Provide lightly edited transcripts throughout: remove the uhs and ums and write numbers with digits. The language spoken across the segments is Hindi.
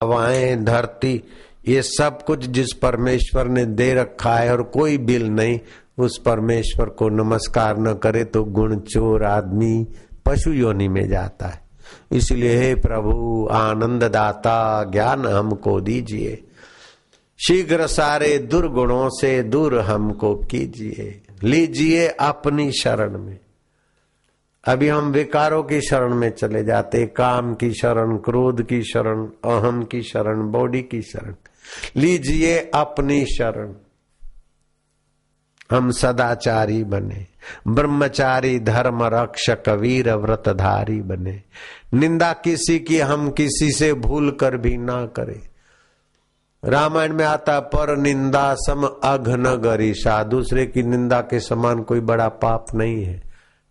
हवाएं, धरती, ये सब कुछ जिस परमेश्वर ने दे रखा है और कोई बिल नहीं, उस परमेश्वर को नमस्कार न करे तो गुण चोर आदमी पशु योनि में जाता है। इसलिए हे प्रभु आनंद दाता ज्ञान हमको दीजिए, शीघ्र सारे दुर्गुणों से दूर हमको कीजिए, लीजिए अपनी शरण में। अभी हम विकारों की शरण में चले जाते, काम की शरण, क्रोध की शरण, अहम की शरण, बॉडी की शरण। लीजिए अपनी शरण। हम सदाचारी बने, ब्रह्मचारी, धर्म रक्षक, वीर व्रतधारी बने। निंदा किसी की हम किसी से भूल कर भी ना करें। रामायण में आता पर निंदा सम अघ न गरीषा, दूसरे की निंदा के समान कोई बड़ा पाप नहीं है।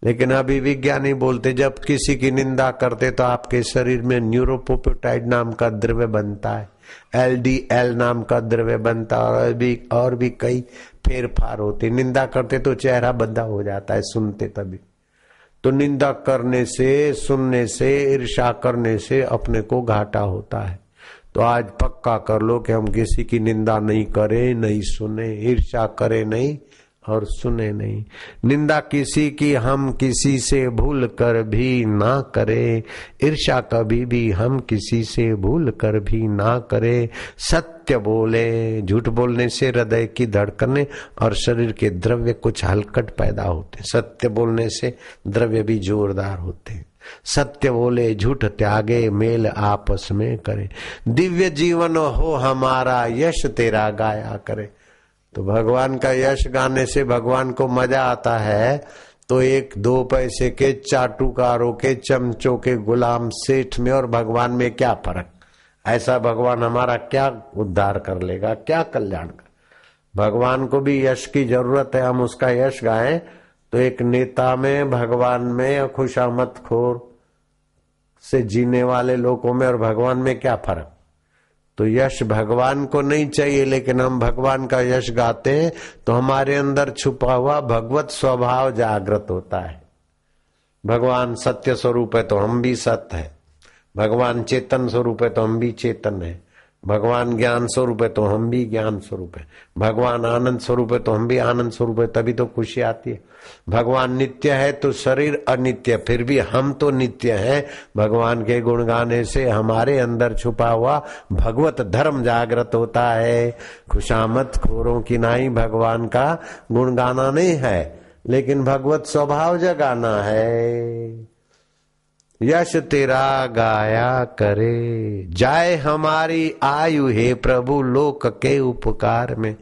लेकिन अभी विज्ञानी बोलते जब किसी की निंदा करते तो आपके शरीर में न्यूरोपोपेटाइड नाम का द्रव्य बनता है, LDL नाम का द्रव्य बनता है, और भी कई फेरफार होते। निंदा करते तो चेहरा बंधा हो जाता है सुनते तभी। तो निंदा करने से, सुनने से, ईर्ष्या करने से अपने को घाटा होता है। तो आज पक्का कर लो कि हम किसी की निंदा नहीं करें, नहीं सुने, ईर्ष्या करें नहीं और सुने नहीं। निंदा किसी की हम किसी से भूल कर भी ना करें, ईर्ष्या कभी भी हम किसी से भूल कर भी ना करें। सत्य बोले, झूठ बोलने से हृदय की धड़कने और शरीर के द्रव्य कुछ हलकट पैदा होते। सत्य बोलने से द्रव्य भी जोरदार होते। सत्य बोले, झूठ त्यागे, मेल आपस में करे। दिव्य जीवन हो हमारा, यश तेरा गाया करे। तो भगवान का यश गाने से भगवान को मजा आता है। तो एक दो पैसे के चाटुकारों के, चमचों के, गुलाम सेठ में और भगवान में क्या फर्क? ऐसा भगवान हमारा क्या उद्धार कर लेगा, क्या कल्याण कर? भगवान को भी यश की जरूरत है, हम उसका यश गाएं। तो एक नेता में, भगवान में, खुशामद खोर से जीने वाले लोगों में और भगवान में क्या फर्क? तो यश भगवान को नहीं चाहिए, लेकिन हम भगवान का यश गाते हैं तो हमारे अंदर छुपा हुआ भगवत स्वभाव जागृत होता है। भगवान सत्य स्वरूप है तो हम भी सत्य है। भगवान चेतन स्वरूप है तो हम भी चेतन है। भगवान ज्ञान स्वरूप है तो हम भी ज्ञान स्वरूप है। भगवान आनंद स्वरूप है तो हम भी आनंद स्वरूप है, तभी तो खुशी आती है। भगवान नित्य है तो शरीर अनित्य, फिर भी हम तो नित्य हैं। भगवान के गुण गाने से हमारे अंदर छुपा हुआ भगवत धर्म जागृत होता है। खुशामद खोरों की नाई भगवान का गुण गाना नहीं है, लेकिन भगवत स्वभाव जगाना है। यश तेरा गाया करे, जाए हमारी आयु हे प्रभु लोक के उपकार में।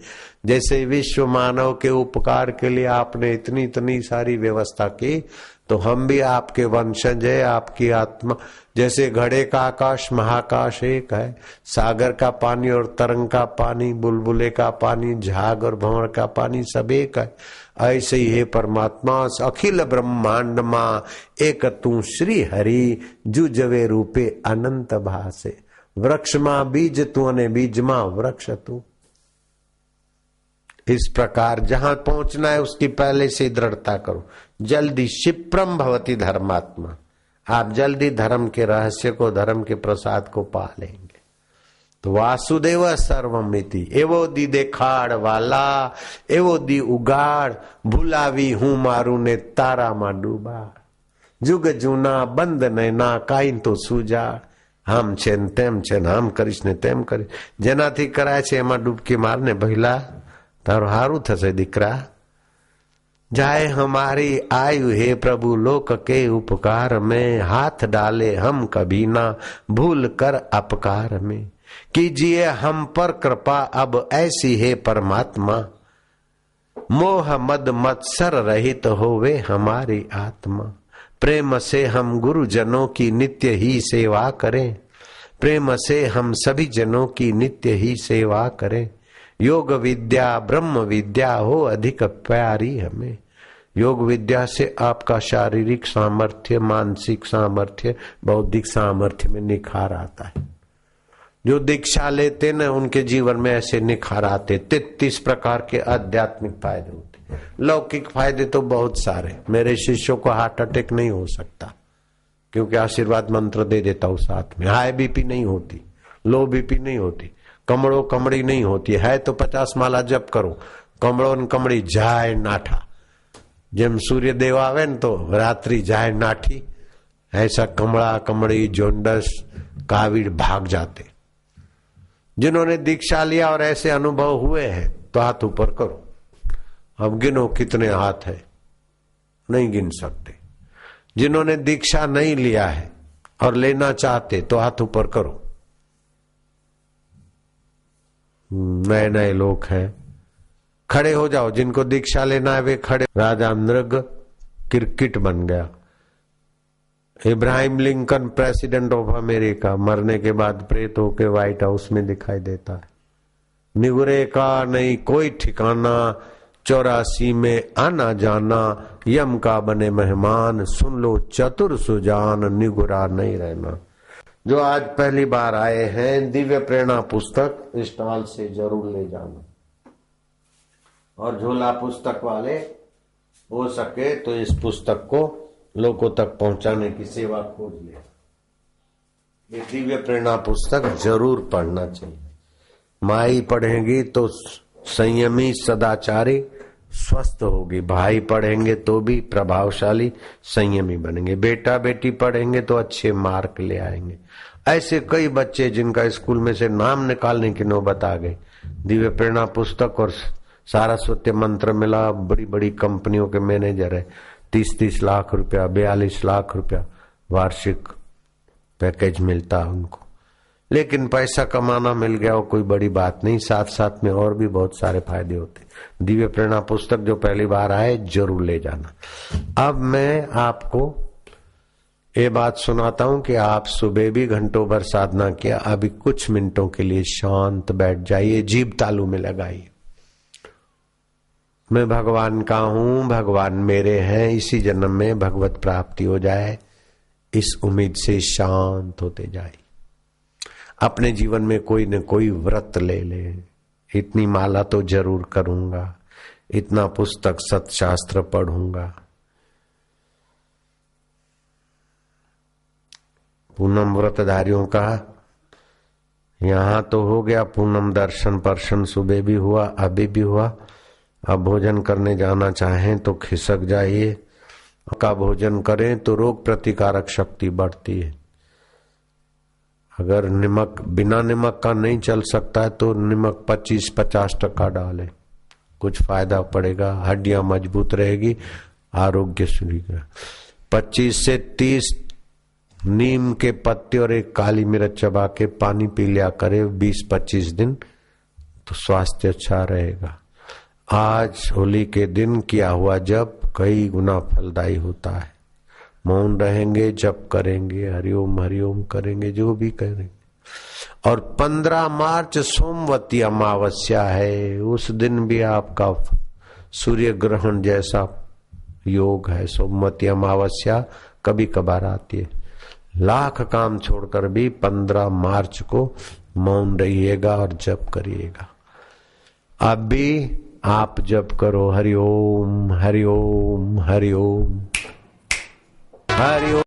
जैसे विश्व मानव के उपकार के लिए आपने इतनी इतनी सारी व्यवस्था की, तो हम भी आपके वंशज है। आपकी आत्मा जैसे घड़े का आकाश महाकाश एक है, सागर का पानी और तरंग का पानी, बुलबुले का पानी, झाग और भंवर का पानी सब एक है। ऐसे ही है परमात्मा अखिल ब्रह्मांड मां एक तू श्री हरि, जुजवे रूपे अनंत भासे। वृक्ष मां बीज तू अने बीज मां वृक्ष तू। इस प्रकार जहां पहुंचना है उसकी पहले से दृढ़ता करो। जल्दी क्षिप्रम भवति धर्मात्मा, आप जल्दी धर्म के रहस्य को, धर्म के प्रसाद को पा लेंगे। तो वासुदेव सर्वमिति, एवो दी देखाड़ वाला, एवो दी उगाड़, भुलावी हूं मारू ने तारा मा डूबा। जुग जूना बंद नैना काई तो सूजा, આમ છે ને તેમ છે ને આમ કરીશ ને તેમ કરીશ, જેનાથી કરાય છે એમાં ડૂબકી મારને ભઈલા, તારું હારું થશે દીકરા। जाए हमारी आयु हे प्रभु लोक के उपकार में, हाथ डाले हम कभी ना भूल कर अपकार में। कीजिए हम पर कृपा अब ऐसी है परमात्मा, मोह मद मत्सर रहित होवे हमारी आत्मा। प्रेम से हम गुरुजनों की नित्य ही सेवा करें, प्रेम से हम सभी जनों की नित्य ही सेवा करें। योग विद्या ब्रह्म विद्या हो अधिक प्यारी हमें। योग विद्या से आपका शारीरिक सामर्थ्य, मानसिक सामर्थ्य, बौद्धिक सामर्थ्य में निखार आता है। जो दीक्षा लेते न उनके जीवन में ऐसे निखार आते। 33 प्रकार के आध्यात्मिक फायदे होते। लौकिक फायदे तो बहुत सारे। मेरे शिष्यों को हार्ट अटैक नहीं हो सकता क्योंकि आशीर्वाद मंत्र दे देता हूं साथ में। हाई बीपी नहीं होती, लो बीपी नहीं होती, कमड़ो कमड़ी नहीं होती है तो 50 माला जप करो, कमड़ो ने कमड़ी जाए नाठा। જેમ સૂર્યદેવ આવે ને તો રાત્રિ જાય નાઠી, ऐसा कमड़ा कमड़ी जोंडस काविड़ भाग जाते। जिन्होंने दीक्षा लिया और ऐसे अनुभव हुए हैं तो हाथ ऊपर करो। अब गिनो कितने हाथ है, नहीं गिन सकते। जिन्होंने दीक्षा नहीं लिया है और लेना चाहते तो हाथ ऊपर करो। नए नए लोग हैं, खड़े हो जाओ। जिनको दीक्षा लेना है वे खड़े। राजा नृग क्रिकेट बन गया। Ibrahim Lincoln president of America मरने के बाद प्रेत होके व्हाइट हाउस में दिखाई देता है। निगुरे का नहीं कोई ठिकाना, 84 में आना जाना, यम का बने मेहमान, सुन लो चतुर सुजान, निगुरा नहीं रहना। जो आज पहली बार आए हैं, दिव्य प्रेरणा पुस्तक स्टॉल से जरूर ले जाना। और झोला पुस्तक वाले हो सके तो इस पुस्तक को लोगों तक पहुंचाने की सेवा खोज ले। ये दिव्य प्रेरणा पुस्तक जरूर पढ़ना चाहिए। माई पढ़ेंगी तो संयमी सदाचारी स्वस्थ होगी, भाई पढ़ेंगे तो भी प्रभावशाली संयमी बनेंगे, बेटा बेटी पढ़ेंगे तो अच्छे मार्क ले आएंगे। ऐसे कई बच्चे जिनका स्कूल में से नाम निकालने की नौबत आ गई। दिव्य प्रेरणा पुस्तक और सारस्वती मंत्र मिला, बड़ी बड़ी कंपनियों के मैनेजर है। 30-30 लाख रुपया, 42 लाख रुपया वार्षिक पैकेज मिलता है उनको। लेकिन पैसा कमाना मिल गया वो कोई बड़ी बात नहीं, साथ साथ में और भी बहुत सारे फायदे होते। दिव्य प्रेरणा पुस्तक जो पहली बार आए जरूर ले जाना। अब मैं आपको ये बात सुनाता हूं कि आप सुबह भी घंटों भर साधना किया, अभी कुछ मिनटों के लिए शांत बैठ जाइए, जीभ तालू में लगाइए। मैं भगवान का हूं, भगवान मेरे हैं, इसी जन्म में भगवत प्राप्ति हो जाए, इस उम्मीद से शांत होते जाए। अपने जीवन में कोई न कोई व्रत ले ले। इतनी माला तो जरूर करूंगा, इतना पुस्तक सत्शास्त्र पढ़ूंगा, पूनम व्रतधारियों का यहां तो हो गया। पूनम दर्शन पर्शन सुबह भी हुआ, अभी भी हुआ। अब भोजन करने जाना चाहें तो खिसक जाइए। का भोजन करें तो रोग प्रतिकारक शक्ति बढ़ती है। अगर नमक बिना नमक का नहीं चल सकता है तो नमक 25-50% डालें, कुछ फायदा पड़ेगा, हड्डियां मजबूत रहेगी, आरोग्य सुधरेगा। 25 से 30 नीम के पत्ते और एक काली मिर्च चबा के पानी पी लिया करे 20-25 दिन, तो स्वास्थ्य अच्छा रहेगा। आज होली के दिन किया हुआ जप कई गुना फलदायी होता है। मौन रहेंगे, जप करेंगे, हरिओम करेंगे, जो भी करेंगे। और 15 मार्च सोमवती अमावस्या है, उस दिन भी आपका सूर्य ग्रहण जैसा योग है। सोमवती अमावस्या कभी कभार आती है। लाख काम छोड़कर भी 15 मार्च को मौन रहिएगा और जप करिएगा। अब भी आप जप करो, हरिओम हरिओम हरिओम हरिओम।